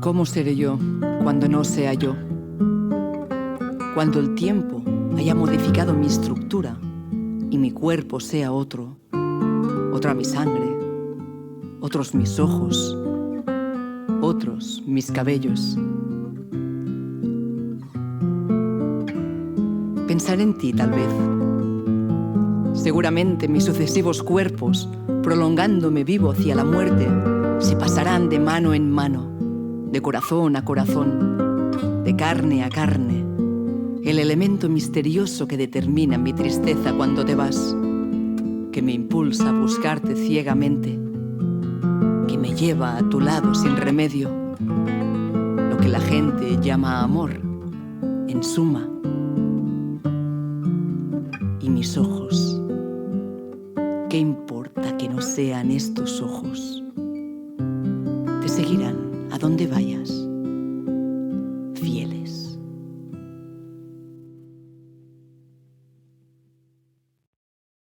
¿Cómo seré yo cuando no sea yo? Cuando el tiempo haya modificado mi estructura y mi cuerpo sea otro, otra mi sangre, otros mis ojos, otros mis cabellos. Pensar en ti tal vez. Seguramente mis sucesivos cuerpos, prolongándome vivo hacia la muerte, se pasarán de mano en mano, de corazón a corazón, de carne a carne, el elemento misterioso que determina mi tristeza cuando te vas, que me impulsa a buscarte ciegamente, que me lleva a tu lado sin remedio, lo que la gente llama amor, en suma. Y mis ojos, ¿qué importa que no sean estos ojos? Te seguirán a donde vayas.